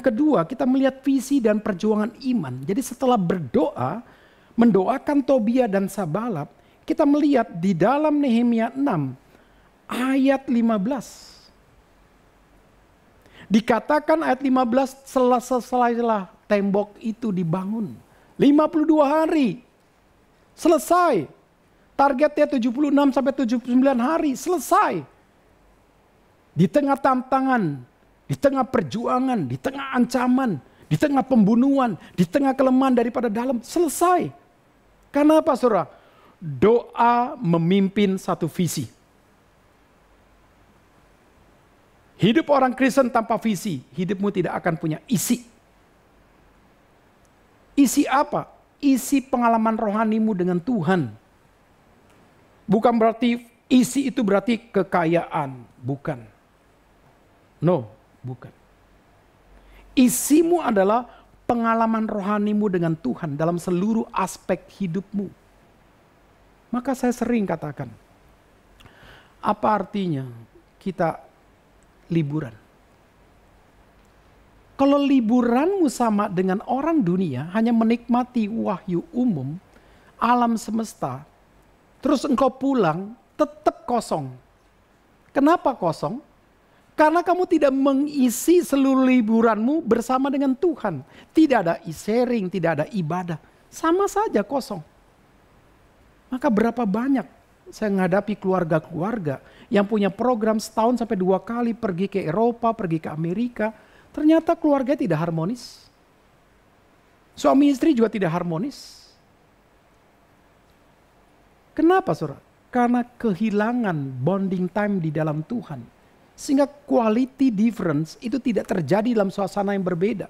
yang kedua kita melihat visi dan perjuangan iman. Jadi setelah berdoa, mendoakan Tobia dan Sanballat, kita melihat di dalam Nehemia 6 ayat 15. Dikatakan ayat 15 setelah tembok itu dibangun. 52 hari selesai. Targetnya 76 sampai 79 hari selesai. Di tengah tantangan, di tengah perjuangan, di tengah ancaman, di tengah pembunuhan, di tengah kelemahan daripada dalam, selesai. Karena apa, saudara? Doa memimpin satu visi. Hidup orang Kristen tanpa visi, hidupmu tidak akan punya isi. Isi apa? Isi pengalaman rohanimu dengan Tuhan. Bukan berarti isi itu berarti kekayaan, bukan. No, bukan. Isimu adalah pengalaman rohanimu dengan Tuhan dalam seluruh aspek hidupmu. Maka saya sering katakan, apa artinya kita liburan? Kalau liburanmu sama dengan orang dunia, hanya menikmati wahyu umum, alam semesta, terus engkau pulang, tetap kosong. Kenapa kosong? Karena kamu tidak mengisi seluruh liburanmu bersama dengan Tuhan. Tidak ada sharing, tidak ada ibadah. Sama saja kosong. Maka berapa banyak saya menghadapi keluarga-keluarga yang punya program setahun sampai 2 kali pergi ke Eropa, pergi ke Amerika. Ternyata keluarga tidak harmonis. Suami istri juga tidak harmonis. Kenapa, saudara? Karena kehilangan bonding time di dalam Tuhan. Sehingga quality difference itu tidak terjadi dalam suasana yang berbeda.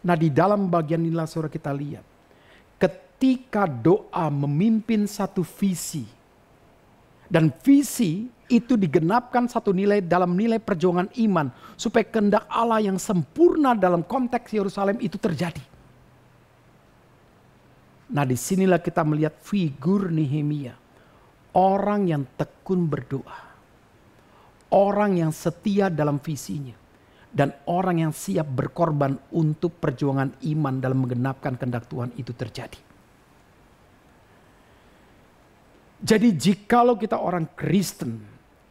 Nah, di dalam bagian inilah saudara kita lihat. Ketika doa memimpin satu visi. Dan visi itu digenapkan satu nilai dalam nilai perjuangan iman. Supaya kehendak Allah yang sempurna dalam konteks Yerusalem itu terjadi. Nah, disinilah kita melihat figur Nehemia. Orang yang tekun berdoa. Orang yang setia dalam visinya. Dan orang yang siap berkorban untuk perjuangan iman dalam menggenapkan kehendak Tuhan itu terjadi. Jadi jikalau kita orang Kristen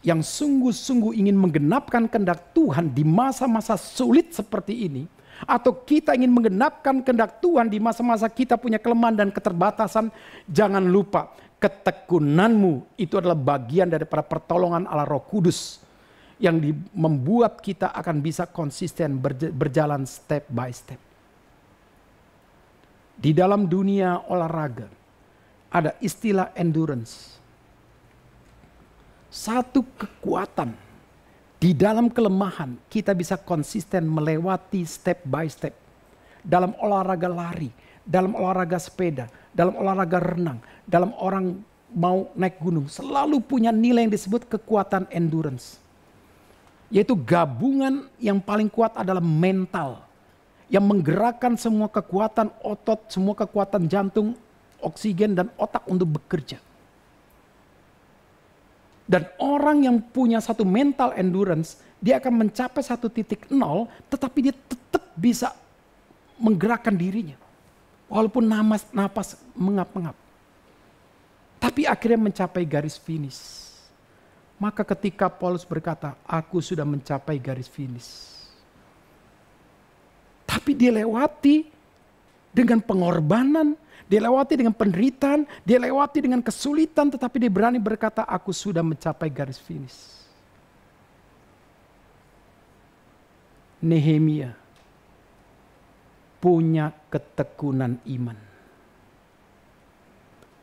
yang sungguh-sungguh ingin menggenapkan kehendak Tuhan di masa-masa sulit seperti ini. Atau kita ingin menggenapkan kehendak Tuhan di masa-masa kita punya kelemahan dan keterbatasan. Jangan lupa. Ketekunanmu itu adalah bagian daripada pertolongan Allah Roh Kudus yang membuat kita akan bisa konsisten berjalan step by step. Di dalam dunia olahraga ada istilah endurance. Satu kekuatan di dalam kelemahan kita bisa konsisten melewati step by step. Dalam olahraga lari, dalam olahraga sepeda, dalam olahraga renang, dalam orang mau naik gunung, selalu punya nilai yang disebut kekuatan endurance. Yaitu gabungan yang paling kuat adalah mental. Yang menggerakkan semua kekuatan otot, semua kekuatan jantung, oksigen dan otak untuk bekerja. Dan orang yang punya satu mental endurance, dia akan mencapai 1.0, tetapi dia tetap bisa menggerakkan dirinya. Walaupun napas mengap-ngap. Tapi akhirnya mencapai garis finish. Maka ketika Paulus berkata, aku sudah mencapai garis finish. Tapi dia lewati dengan pengorbanan, dia lewati dengan penderitaan, dia lewati dengan kesulitan, tetapi dia berani berkata, aku sudah mencapai garis finish. Nehemia punya ketekunan iman.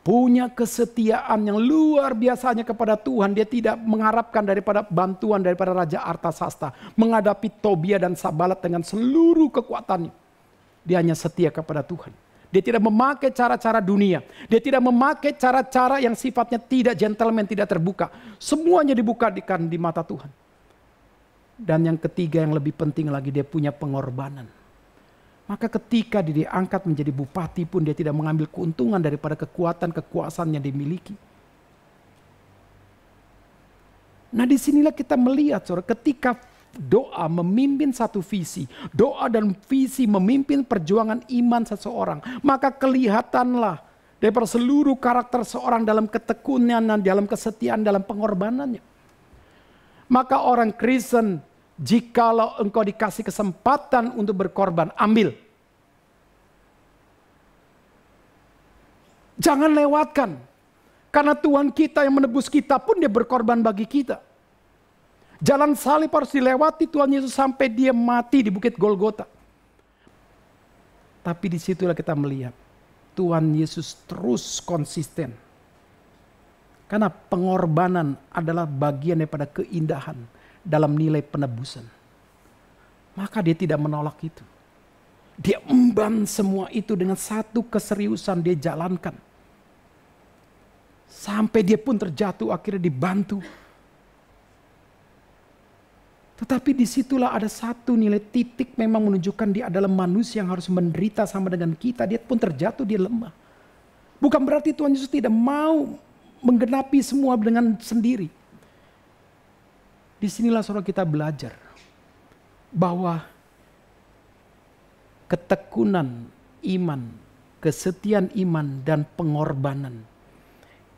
Punya kesetiaan yang luar biasanya kepada Tuhan. Dia tidak mengharapkan daripada bantuan daripada Raja Artasasta. Menghadapi Tobia dan Sanballat dengan seluruh kekuatannya. Dia hanya setia kepada Tuhan. Dia tidak memakai cara-cara dunia. Dia tidak memakai cara-cara yang sifatnya tidak gentleman, tidak terbuka. Semuanya dibuka di mata Tuhan. Dan yang ketiga yang lebih penting lagi, dia punya pengorbanan. Maka ketika dia diangkat menjadi bupati pun dia tidak mengambil keuntungan daripada kekuatan kekuasaan yang dimiliki. Nah disinilah kita melihat saudara, ketika doa memimpin satu visi, doa dan visi memimpin perjuangan iman seseorang, maka kelihatanlah daripada seluruh karakter seorang dalam ketekunan, dalam kesetiaan, dalam pengorbanannya. Maka orang Kristen, jikalau engkau dikasih kesempatan untuk berkorban, ambil. Jangan lewatkan. Karena Tuhan kita yang menebus kita pun dia berkorban bagi kita. Jalan salib harus dilewati Tuhan Yesus sampai dia mati di bukit Golgota. Tapi disitulah kita melihat Tuhan Yesus terus konsisten. Karena pengorbanan adalah bagian daripada keindahan dalam nilai penebusan. Maka dia tidak menolak itu. Dia emban semua itu dengan satu keseriusan dia jalankan. Sampai dia pun terjatuh akhirnya dibantu. Tetapi disitulah ada satu nilai titik memang menunjukkan dia adalah manusia yang harus menderita sama dengan kita. Dia pun terjatuh, dia lemah. Bukan berarti Tuhan Yesus tidak mau menggenapi semua dengan sendiri. Disinilah saudara kita belajar bahwa ketekunan iman, kesetiaan iman, dan pengorbanan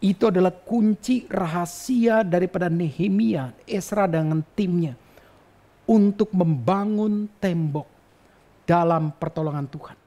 itu adalah kunci rahasia daripada Nehemia, Ezra dengan timnya untuk membangun tembok dalam pertolongan Tuhan.